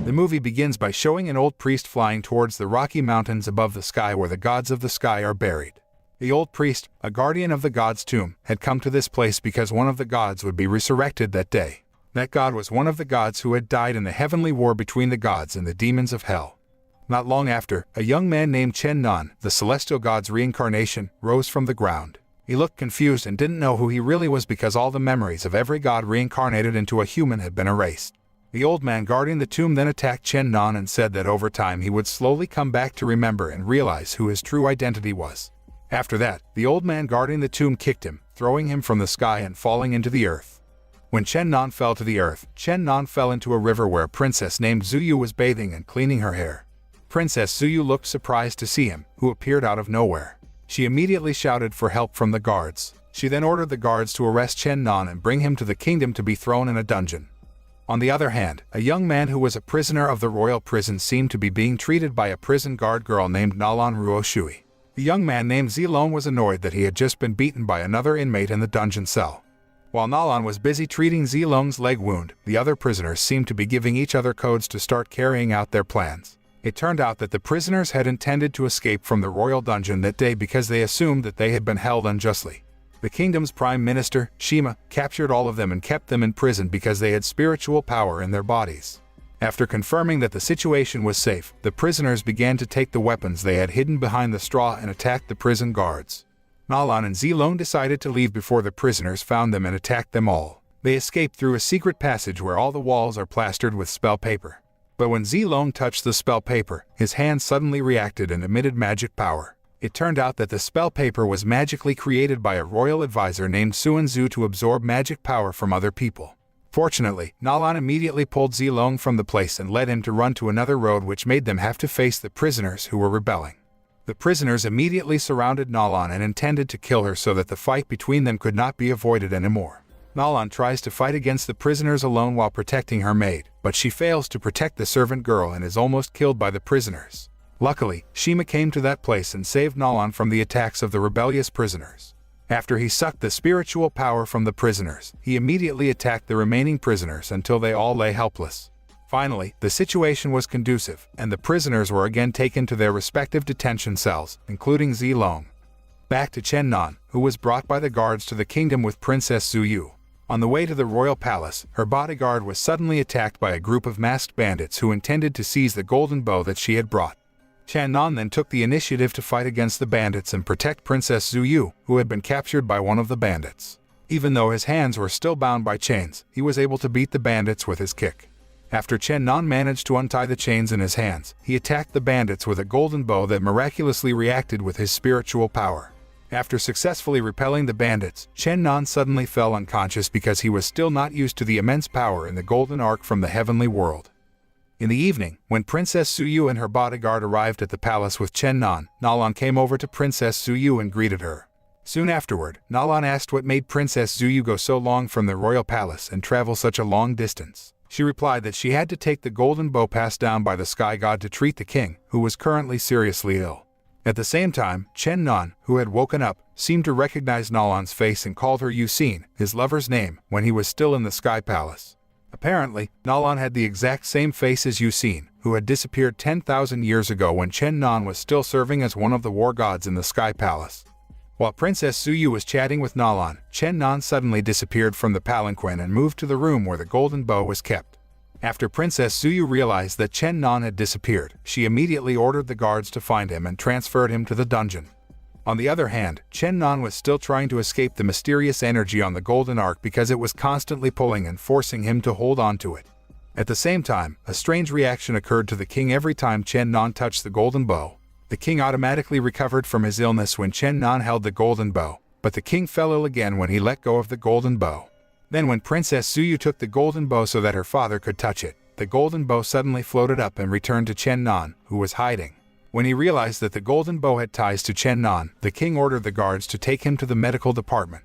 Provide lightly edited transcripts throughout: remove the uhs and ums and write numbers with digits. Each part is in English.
The movie begins by showing an old priest flying towards the Rocky Mountains above the sky where the gods of the sky are buried. The old priest, a guardian of the god's tomb, had come to this place because one of the gods would be resurrected that day. That god was one of the gods who had died in the heavenly war between the gods and the demons of hell. Not long after, a young man named Chen Nan, the celestial god's reincarnation, rose from the ground. He looked confused and didn't know who he really was because all the memories of every god reincarnated into a human had been erased. The old man guarding the tomb then attacked Chen Nan and said that over time he would slowly come back to remember and realize who his true identity was. After that, the old man guarding the tomb kicked him, throwing him from the sky and falling into the earth. When Chen Nan fell to the earth, Chen Nan fell into a river where a princess named Zuyu was bathing and cleaning her hair. Princess Zuyu looked surprised to see him, who appeared out of nowhere. She immediately shouted for help from the guards. She then ordered the guards to arrest Chen Nan and bring him to the kingdom to be thrown in a dungeon. On the other hand, a young man who was a prisoner of the royal prison seemed to be being treated by a prison guard girl named Nalan Ruoshui. The young man named Zilong was annoyed that he had just been beaten by another inmate in the dungeon cell. While Nalan was busy treating Zilong's leg wound, the other prisoners seemed to be giving each other codes to start carrying out their plans. It turned out that the prisoners had intended to escape from the royal dungeon that day because they assumed that they had been held unjustly. The kingdom's prime minister, Shima, captured all of them and kept them in prison because they had spiritual power in their bodies. After confirming that the situation was safe, the prisoners began to take the weapons they had hidden behind the straw and attacked the prison guards. Nalan and Zilong decided to leave before the prisoners found them and attacked them all. They escaped through a secret passage where all the walls are plastered with spell paper. But when Zilong touched the spell paper, his hand suddenly reacted and emitted magic power. It turned out that the spell paper was magically created by a royal advisor named Suan Zhu to absorb magic power from other people. Fortunately, Nalan immediately pulled Zilong from the place and led him to run to another road, which made them have to face the prisoners who were rebelling. The prisoners immediately surrounded Nalan and intended to kill her so that the fight between them could not be avoided anymore. Nalan tries to fight against the prisoners alone while protecting her maid, but she fails to protect the servant girl and is almost killed by the prisoners. Luckily, Shima came to that place and saved Nalan from the attacks of the rebellious prisoners. After he sucked the spiritual power from the prisoners, he immediately attacked the remaining prisoners until they all lay helpless. Finally, the situation was conducive, and the prisoners were again taken to their respective detention cells, including Zilong. Back to Chen Nan, who was brought by the guards to the kingdom with Princess Zuyu. On the way to the royal palace, her bodyguard was suddenly attacked by a group of masked bandits who intended to seize the golden bow that she had brought. Chen Nan then took the initiative to fight against the bandits and protect Princess Zuyu, who had been captured by one of the bandits. Even though his hands were still bound by chains, he was able to beat the bandits with his kick. After Chen Nan managed to untie the chains in his hands, he attacked the bandits with a golden bow that miraculously reacted with his spiritual power. After successfully repelling the bandits, Chen Nan suddenly fell unconscious because he was still not used to the immense power in the golden arc from the heavenly world. In the evening, when Princess Zuyu and her bodyguard arrived at the palace with Chen Nan, Nalan came over to Princess Zuyu and greeted her. Soon afterward, Nalan asked what made Princess Zuyu go so long from the royal palace and travel such a long distance. She replied that she had to take the golden bow passed down by the sky god to treat the king, who was currently seriously ill. At the same time, Chen Nan, who had woken up, seemed to recognize Nalan's face and called her Yusin, his lover's name, when he was still in the Sky Palace. Apparently, Nalan had the exact same face as Yusin, who had disappeared 10,000 years ago when Chen Nan was still serving as one of the war gods in the Sky Palace. While Princess Zuyu was chatting with Nalan, Chen Nan suddenly disappeared from the palanquin and moved to the room where the golden bow was kept. After Princess Zuyu realized that Chen Nan had disappeared, she immediately ordered the guards to find him and transferred him to the dungeon. On the other hand, Chen Nan was still trying to escape the mysterious energy on the golden arc because it was constantly pulling and forcing him to hold on to it. At the same time, a strange reaction occurred to the king every time Chen Nan touched the golden bow. The king automatically recovered from his illness when Chen Nan held the golden bow, but the king fell ill again when he let go of the golden bow. Then when Princess Zuyu took the golden bow so that her father could touch it, the golden bow suddenly floated up and returned to Chen Nan, who was hiding. When he realized that the golden bow had ties to Chen Nan, the king ordered the guards to take him to the medical department.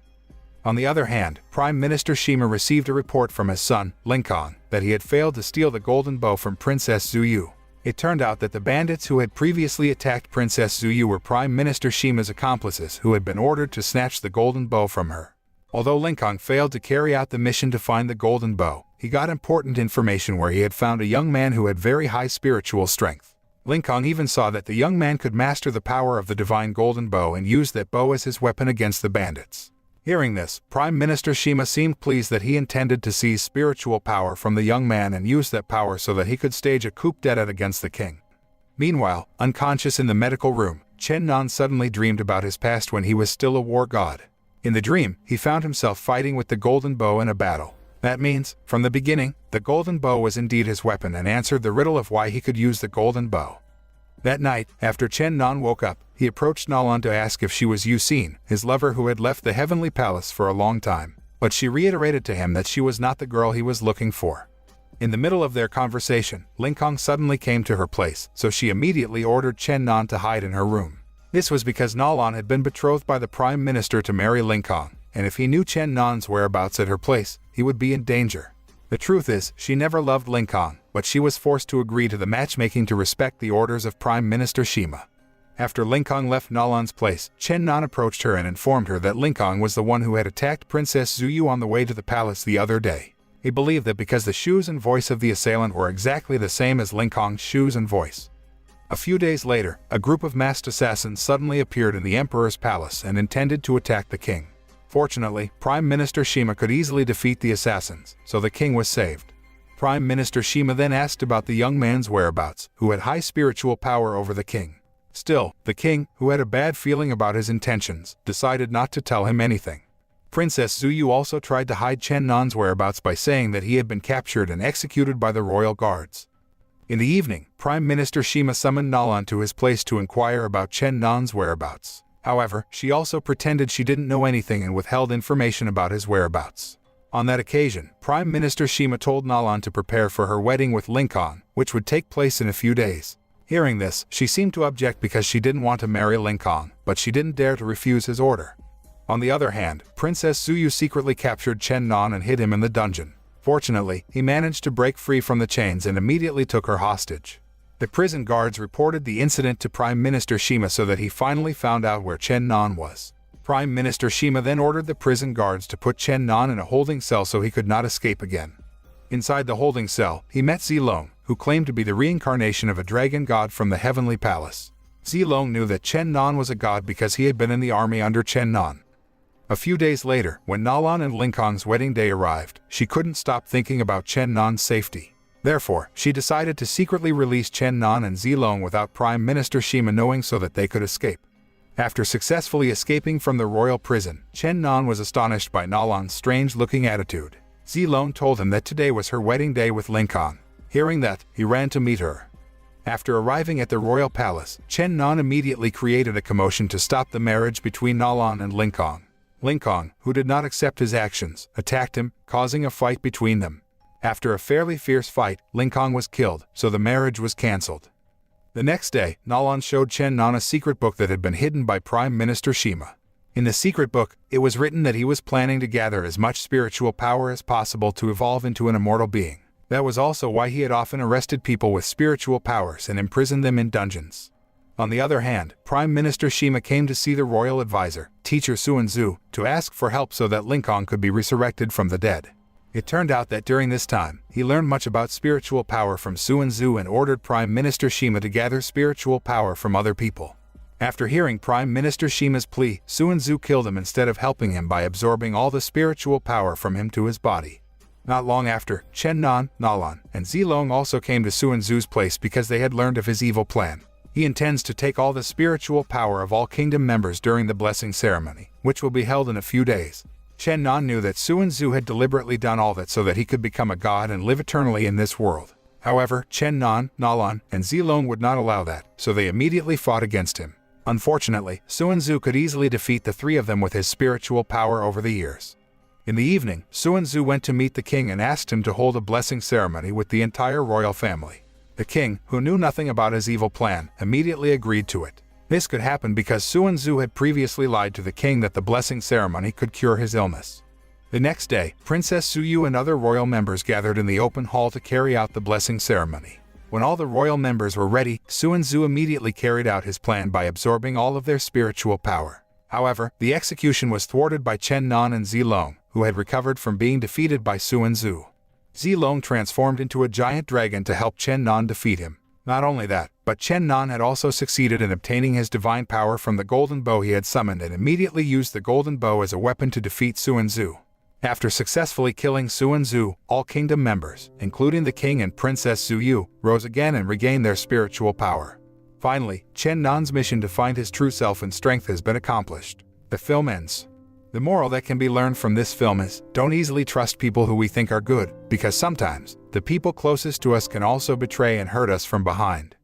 On the other hand, Prime Minister Shima received a report from his son, Lincoln, that he had failed to steal the golden bow from Princess Zuyu. It turned out that the bandits who had previously attacked Princess Zuyu were Prime Minister Shima's accomplices who had been ordered to snatch the golden bow from her. Although Lincoln failed to carry out the mission to find the golden bow, he got important information where he had found a young man who had very high spiritual strength. Linkong even saw that the young man could master the power of the divine golden bow and use that bow as his weapon against the bandits. Hearing this, Prime Minister Shima seemed pleased that he intended to seize spiritual power from the young man and use that power so that he could stage a coup d'etat against the king. Meanwhile, unconscious in the medical room, Chen Nan suddenly dreamed about his past when he was still a war god. In the dream, he found himself fighting with the golden bow in a battle. That means, from the beginning, the golden bow was indeed his weapon and answered the riddle of why he could use the golden bow. That night, after Chen Nan woke up, he approached Nalan to ask if she was Yusin, his lover who had left the heavenly palace for a long time. But she reiterated to him that she was not the girl he was looking for. In the middle of their conversation, Linkong suddenly came to her place, so she immediately ordered Chen Nan to hide in her room. This was because Nalan had been betrothed by the Prime Minister to marry Linkong, and if he knew Chen Nan's whereabouts at her place, he would be in danger. The truth is, she never loved Linkong, but she was forced to agree to the matchmaking to respect the orders of Prime Minister Shima. After Linkong left Nalan's place, Chen Nan approached her and informed her that Linkong was the one who had attacked Princess Zuyu on the way to the palace the other day. He believed that because the shoes and voice of the assailant were exactly the same as Linkong's shoes and voice. A few days later, a group of masked assassins suddenly appeared in the emperor's palace and intended to attack the king. Fortunately, Prime Minister Shima could easily defeat the assassins, so the king was saved. Prime Minister Shima then asked about the young man's whereabouts, who had high spiritual power over the king. Still, the king, who had a bad feeling about his intentions, decided not to tell him anything. Princess Zuyu also tried to hide Chen Nan's whereabouts by saying that he had been captured and executed by the royal guards. In the evening, Prime Minister Shima summoned Nalan to his place to inquire about Chen Nan's whereabouts. However, she also pretended she didn't know anything and withheld information about his whereabouts. On that occasion, Prime Minister Shima told Nalan to prepare for her wedding with Linkong, which would take place in a few days. Hearing this, she seemed to object because she didn't want to marry Linkong, but she didn't dare to refuse his order. On the other hand, Princess Zuyu secretly captured Chen Nan and hid him in the dungeon. Fortunately, he managed to break free from the chains and immediately took her hostage. The prison guards reported the incident to Prime Minister Shima so that he finally found out where Chen Nan was. Prime Minister Shima then ordered the prison guards to put Chen Nan in a holding cell so he could not escape again. Inside the holding cell, he met Zilong, who claimed to be the reincarnation of a dragon god from the heavenly palace. Zilong knew that Chen Nan was a god because he had been in the army under Chen Nan. A few days later, when Nalan and Linkong's wedding day arrived, she couldn't stop thinking about Chen Nan's safety. Therefore, she decided to secretly release Chen Nan and Zilong without Prime Minister Shima knowing so that they could escape. After successfully escaping from the royal prison, Chen Nan was astonished by Nalan's strange-looking attitude. Zilong told him that today was her wedding day with Linkong. Hearing that, he ran to meet her. After arriving at the royal palace, Chen Nan immediately created a commotion to stop the marriage between Nalan and Linkong. Linkong, who did not accept his actions, attacked him, causing a fight between them. After a fairly fierce fight, Linkong was killed, so the marriage was cancelled. The next day, Nalan showed Chen Nan a secret book that had been hidden by Prime Minister Shima. In the secret book, it was written that he was planning to gather as much spiritual power as possible to evolve into an immortal being. That was also why he had often arrested people with spiritual powers and imprisoned them in dungeons. On the other hand, Prime Minister Shima came to see the royal advisor, Teacher Suanzu, to ask for help so that Linkong could be resurrected from the dead. It turned out that during this time, he learned much about spiritual power from Suanzu and ordered Prime Minister Shima to gather spiritual power from other people. After hearing Prime Minister Shima's plea, Suanzu killed him instead of helping him by absorbing all the spiritual power from him to his body. Not long after, Chen Nan, Nalan, and Zilong also came to Suanzu's place because they had learned of his evil plan. He intends to take all the spiritual power of all kingdom members during the blessing ceremony, which will be held in a few days. Chen Nan knew that Suanzu had deliberately done all that so that he could become a god and live eternally in this world. However, Chen Nan, Nalan, and Zilong would not allow that, so they immediately fought against him. Unfortunately, Suanzu could easily defeat the three of them with his spiritual power over the years. In the evening, Suanzu went to meet the king and asked him to hold a blessing ceremony with the entire royal family. The king, who knew nothing about his evil plan, immediately agreed to it. This could happen because Suanzu had previously lied to the king that the blessing ceremony could cure his illness. The next day, Princess Zuyu and other royal members gathered in the open hall to carry out the blessing ceremony. When all the royal members were ready, Suanzu immediately carried out his plan by absorbing all of their spiritual power. However, the execution was thwarted by Chen Nan and Zilong, who had recovered from being defeated by Suanzu. Zilong transformed into a giant dragon to help Chen Nan defeat him. Not only that, but Chen Nan had also succeeded in obtaining his divine power from the golden bow he had summoned and immediately used the golden bow as a weapon to defeat Suanzu. After successfully killing Suanzu, all kingdom members, including the king and Princess Zuyu, rose again and regained their spiritual power. Finally, Chen Nan's mission to find his true self and strength has been accomplished. The film ends. The moral that can be learned from this film is, don't easily trust people who we think are good, because sometimes, the people closest to us can also betray and hurt us from behind.